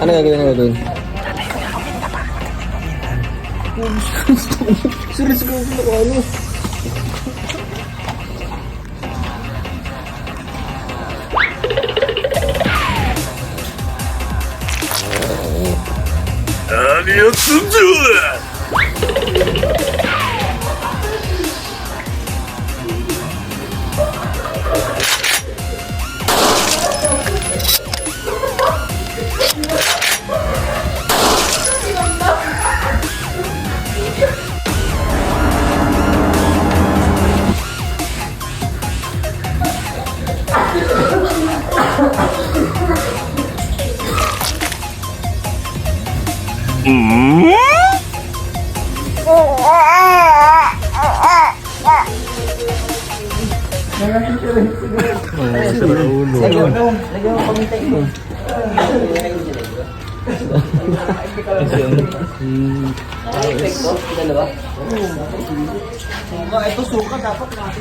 Ano gagawin mo doon? Serious ko ano?何をすんじゃ。Lagyan mo pamintay mo. Epekto? Dalawa? Ito suka dapat natin.